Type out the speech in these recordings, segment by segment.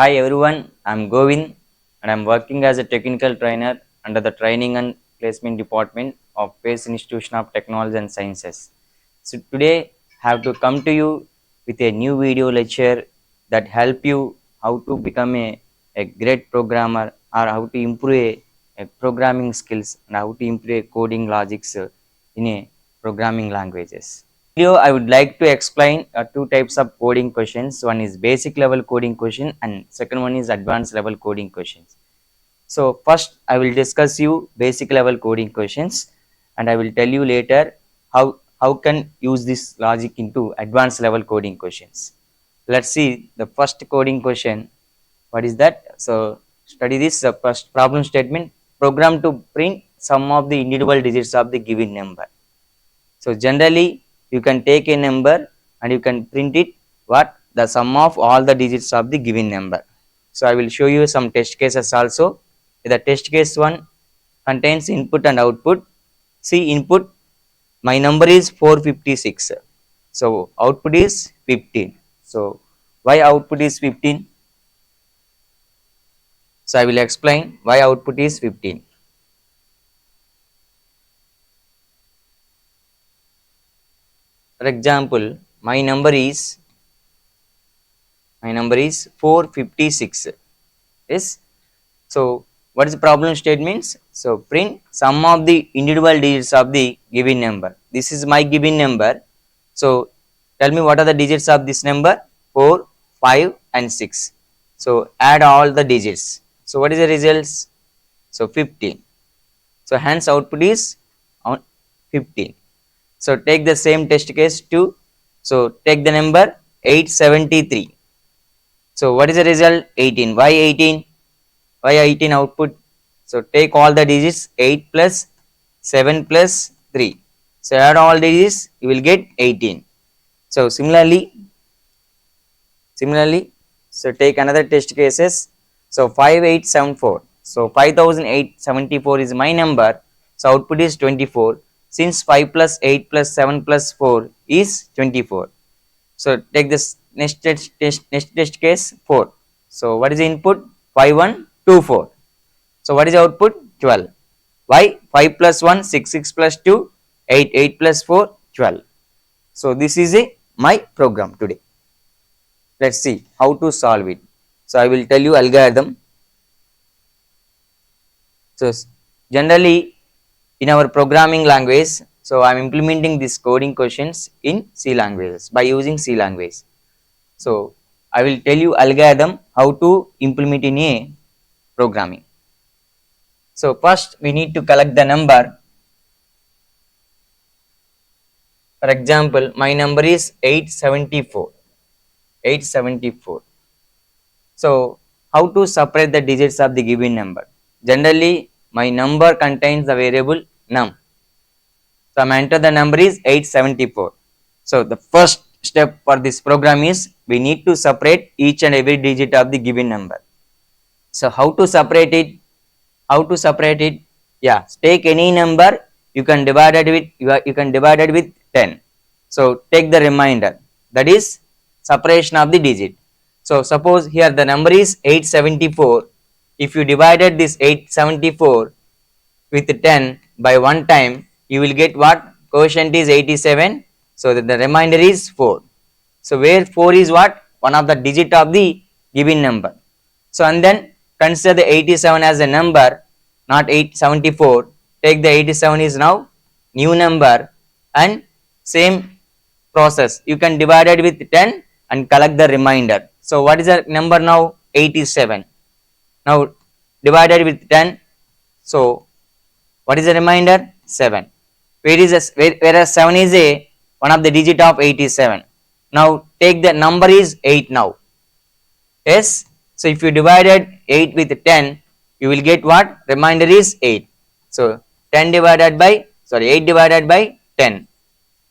Hi everyone, I'm Govind and I'm working as a technical trainer under the Training and Placement Department of Pace Institution of Technology and Sciences. So today I have to come to you with a new video lecture that help you how to become a great programmer or how to improve a programming skills and how to improve coding logics in a programming languages. Video I would like to explain two types of coding questions. One is basic level coding question and second one is advanced level coding questions. So first I will discuss you basic level coding questions and I will tell you later how can use this logic into advanced level coding questions. Let's see the first coding question. What is that? So study this first problem statement. Program to print sum of the individual digits of the given number. So generally you can take a number and you can print it what the sum of all the digits of the given number. So I will show you some test cases also. The test case 1 contains input and output. See input, my number is 456. So output is 15. So why output is 15? So I will explain why output is 15. For example, my number is 456. Yes. So what is the problem statements? So print sum of the individual digits of the given number. This is my given number. So tell me what are the digits of this number? 4, 5 and 6. So add all the digits. So what is the results? So 15. So hence output is 15. So take the same test case 2. So take the number 873. So what is the result? 18. Why 18? Why 18 output? So take all the digits 8 plus 7 plus 3. So add all digits, you will get 18. So similarly, so take another test cases. So 5874. So 5874 is my number. So output is 24. Since 5 plus 8 plus 7 plus 4 is 24. So take this next test case 4. So what is the input? 5124. So what is the output? 12. Why? 5 plus 1, 6, 6 plus 2, 8, 8 plus 4, 12. So this is my program today. Let's see how to solve it. So I will tell you algorithm. So generally in our programming language, so I am implementing these coding questions in C languages by using C language. So I will tell you algorithm how to implement in a programming. So first we need to collect the number. For example, my number is 874. 874. So how to separate the digits of the given number? Generally my number contains the variable num. So I am enter the number is 874. So the first step for this program is we need to separate each and every digit of the given number. So how to separate it? How to separate it? Yeah, take any number, you can divide it with 10. So take the remainder, that is separation of the digit. So suppose here the number is 874. If you divided this 874 with 10 by one time, you will get what? Quotient is 87. So that the remainder is 4. So where 4 is what? One of the digit of the given number. So and then consider the 87 as a number, not 874. Take the 87 is now new number and same process. You can divide it with 10 and collect the remainder. So what is the number now? 87. Now divided with 10. So what is the remainder? 7. Whereas 7 is one of the digit of 87. Now take the number is 8 now. Yes. So if you divided 8 with 10, you will get what? Remainder is 8. So 8 divided by 10.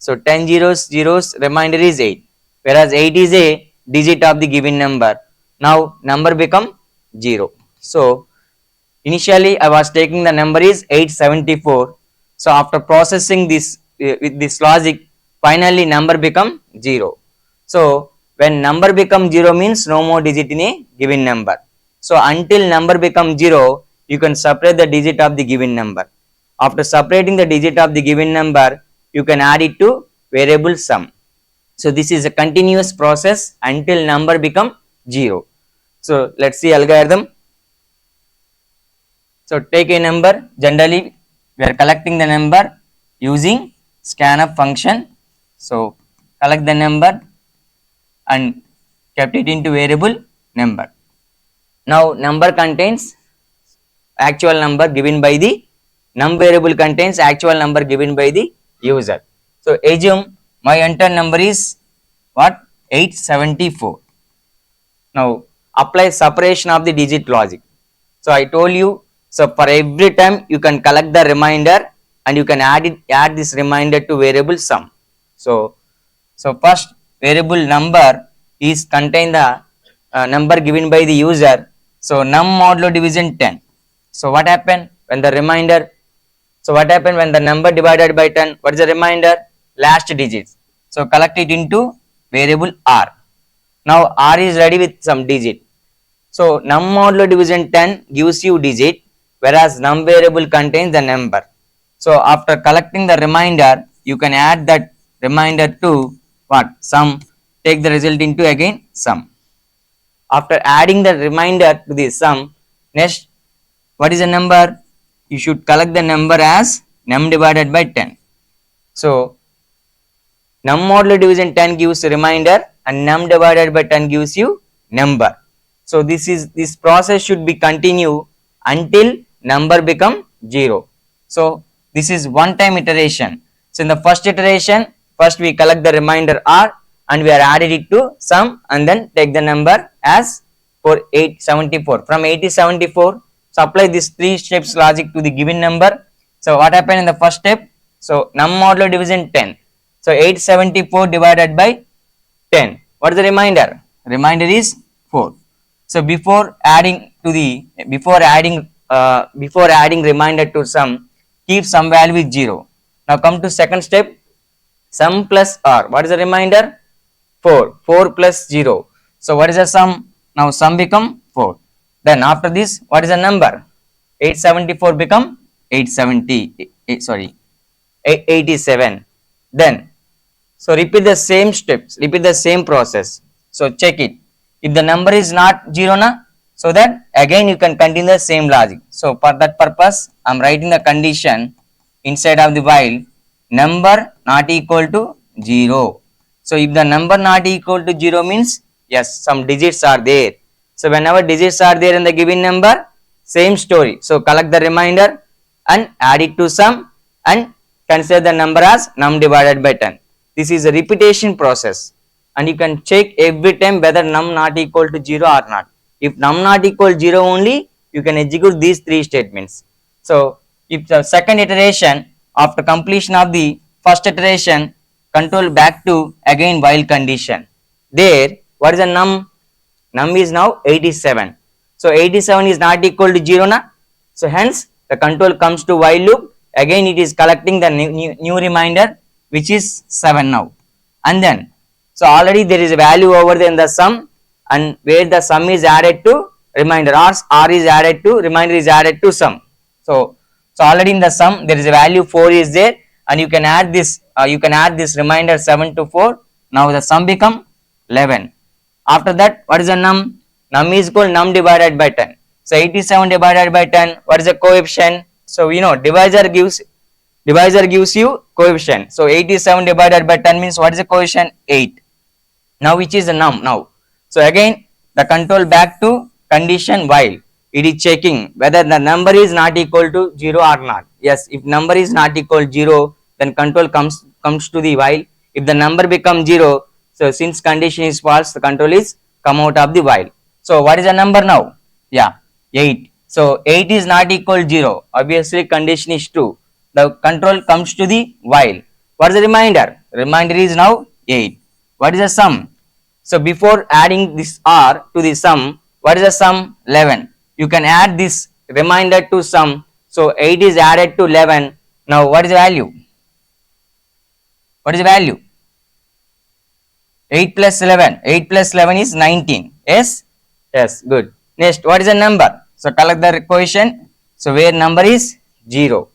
So 10 zeros, remainder is 8. Whereas 8 is a digit of the given number. Now number become 0. So initially I was taking the number is 874. So after processing this with this logic, finally number become 0. So when number becomes 0 means no more digit in a given number. So until number becomes 0, you can separate the digit of the given number. After separating the digit of the given number, you can add it to variable sum. So this is a continuous process until number become 0. So let's see algorithm. So take a number, generally we are collecting the number using scanf function. So collect the number and kept it into variable number. Now number contains actual number given by the num variable contains actual number given by the user. So assume my entered number is what, 874. Now apply separation of the digit logic. So I told you, so for every time you can collect the remainder and you can add this remainder to variable sum. So first variable number is contain the number given by the user. So num modulo division 10. So what happened when the remainder? So what happened when the number divided by 10? What is the remainder? Last digits. So collect it into variable r. Now r is ready with some digit. So num modulo division 10 gives you digit, whereas num variable contains the number. So after collecting the remainder, you can add that remainder to what? Sum. Take the result into again sum. After adding the remainder to the sum, next what is the number? You should collect the number as num divided by 10. So num modulo division 10 gives a remainder and num divided by 10 gives you number. So this process should be continue until number become 0. So this is one time iteration. So in the first iteration, first we collect the remainder r and we are added it to sum and then take the number as for 874. From 874, so apply this 3 steps logic to the given number. So what happened in the first step? So num modulo division 10. So 874 divided by 10. What is the remainder? Remainder is 4. So before adding remainder to sum, keep some value with 0. Now come to second step, sum plus r. What is the remainder? 4. 4 plus 0. So what is the sum? Now sum become 4. Then after this, what is the number? 874 become 87. Then so repeat the same steps, repeat the same process. So check it. If the number is not 0 na, so that again you can continue the same logic. So for that purpose, I am writing the condition inside of the while, number not equal to 0. So if the number not equal to 0 means yes, some digits are there. So whenever digits are there in the given number, same story. So collect the remainder and add it to sum and consider the number as num divided by 10. This is a repetition process and you can check every time whether num not equal to 0 or not. If num not equal to 0 only, you can execute these 3 statements. So if the second iteration, after completion of the first iteration, control back to again while condition. There, what is the num? Num is now 87. So 87 is not equal to 0 na. So hence the control comes to while loop. Again it is collecting the new remainder, which is 7 now. And then so already there is a value over there in the sum, and where the sum is added to remainder, r is added to remainder is added to sum. So already in the sum there is a value 4 is there, and you can add this remainder 7 to 4. Now the sum become 11. After that, what is the num? Num is equal num divided by 10. So 87 divided by 10. What is the coefficient? So we know divisor gives you coefficient. So 87 divided by 10 means what is the coefficient? 8. Now which is the num now? So again the control back to condition while. It is checking whether the number is not equal to 0 or not. Yes, if number is not equal to 0, then control comes to the while. If the number becomes 0, so since condition is false, the control is come out of the while. So what is the number now? Yeah, 8. So 8 is not equal to 0. Obviously condition is true. The control comes to the while. What is the remainder? Remainder is now 8. What is the sum? So before adding this r to the sum, what is the sum? 11. You can add this remainder to sum. So 8 is added to 11. Now what is the value? What is the value? 8 plus 11. 8 plus 11 is 19. Yes? Yes, good. Next, what is the number? So collect the quotient. So where number is 0.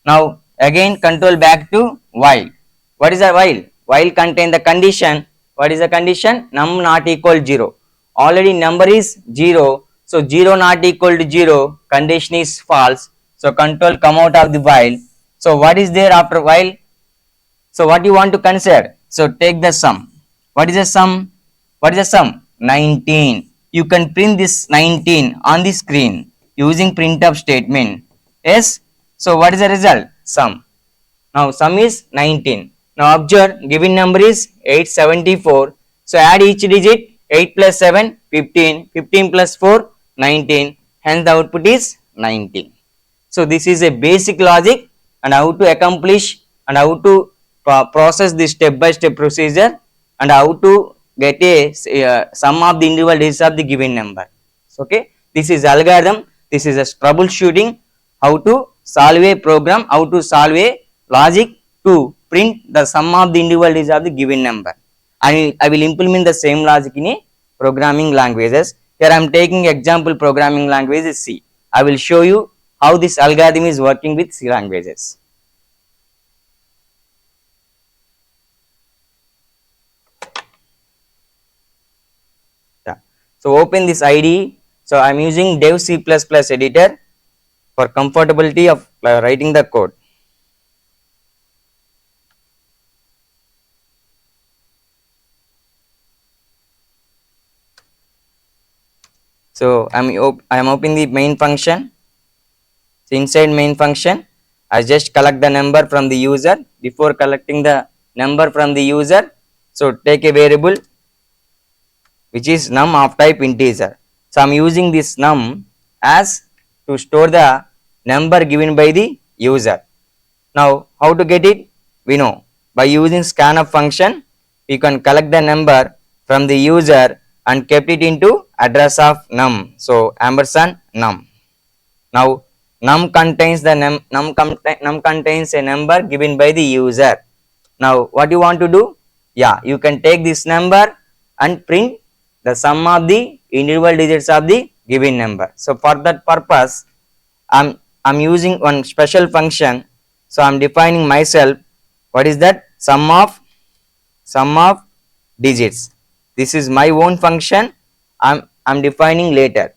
Now again control back to while. What is the while? While contain the condition. What is the condition? Num not equal 0. Already number is 0. So 0 not equal to 0. Condition is false. So control come out of the while. So what is there after while? So what you want to consider? So take the sum. What is the sum? What is the sum? 19. You can print this 19 on the screen using printf statement. Yes. So what is the result? Sum. Now sum is 19. Now observe given number is 874. So add each digit. 8 plus 7 15. 15 plus 4 19. Hence the output is 19. So this is a basic logic and how to accomplish and how to process this step by step procedure and how to get a sum of the individual digits of the given number. Okay, this is algorithm. This is a troubleshooting how to solve a program, how to solve a logic to print the sum of the individual digits of the given number. I will implement the same logic in a programming languages. Here I am taking example programming language is C. I will show you how this algorithm is working with C languages. Yeah. So open this IDE. So I am using dev C++ editor for comfortability of writing the code. So I am opening the main function. So inside main function, I just collect the number from the user. Before collecting the number from the user, so take a variable which is num of type integer. So I am using this num as to store the number given by the user. Now how to get it? We know by using scanf function, we can collect the number from the user and kept it into address of num. So ampersand num. Now num contains the num contains a number given by the user. Now what you want to do? Yeah, you can take this number and print the sum of the individual digits of the given number. So for that purpose, I'm using one special function. So I'm defining myself. What is that? Sum of digits. This is my own function. I'm defining later.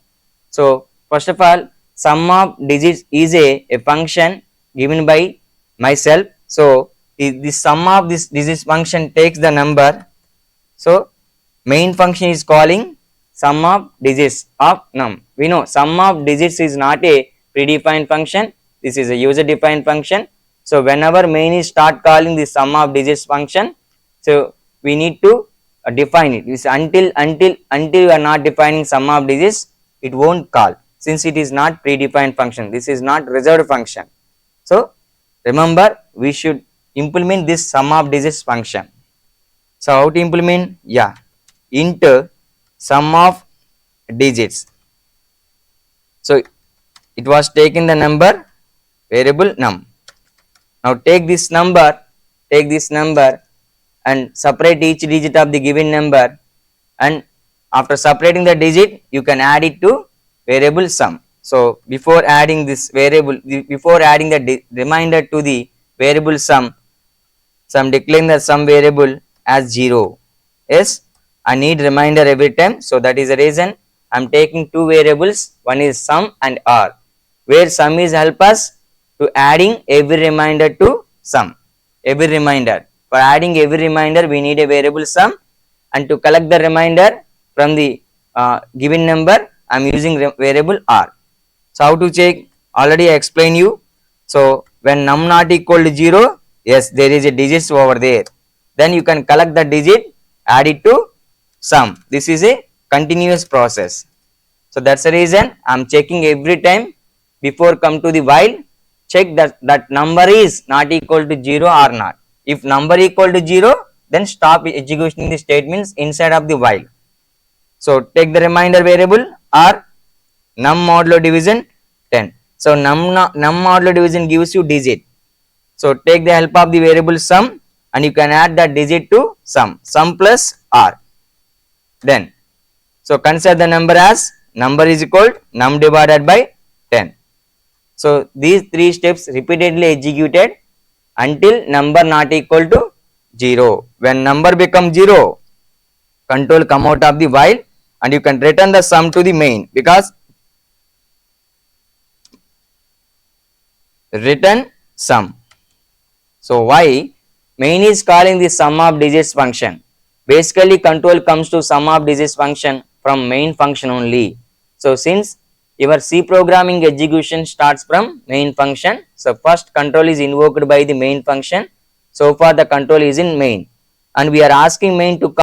So first of all, sum of digits is a function given by myself. So the sum of this digits function takes the number. So main function is calling sum of digits of num. We know sum of digits is not a predefined function. This is a user defined function. So whenever main is start calling the sum of digits function, so we need to define it. This until you are not defining sum of digits, it won't call, since it is not predefined function. This is not reserved function. So remember, we should implement this sum of digits function. So how to implement? Yeah, int sum of digits. So it was taking the number variable num. Now take this number and separate each digit of the given number, and after separating the digit, you can add it to variable sum. So before adding this variable, before adding the reminder to the variable sum, so I am declaring the sum variable as 0. Yes, I need reminder every time. So that is the reason I am taking two variables. One is sum and r, where sum is help us to adding every reminder to sum. Every reminder. For adding every reminder, we need a variable sum, and to collect the reminder from the given number, I am using variable r. So how to check? Already I explained you. So when num not equal to 0, yes, there is a digits over there. Then you can collect the digit, add it to sum. This is a continuous process. So that's the reason I am checking every time before come to the while. Check that number is not equal to 0 or not. If number equal to 0, then stop executing the statements inside of the while. So take the reminder variable r num modulo division 10. So num modulo division gives you digit. So take the help of the variable sum and you can add that digit to sum plus r. Then, so consider the number as number is equal to num divided by 10. So these three steps repeatedly executed until number not equal to 0. When number becomes 0, control come out of the while and you can return the sum to the main, because return sum. So why main is calling the sum of digits function. Basically control comes to sum of digits function from main function only. So since your C programming execution starts from main function, so first control is invoked by the main function. So far the control is in main and we are asking main to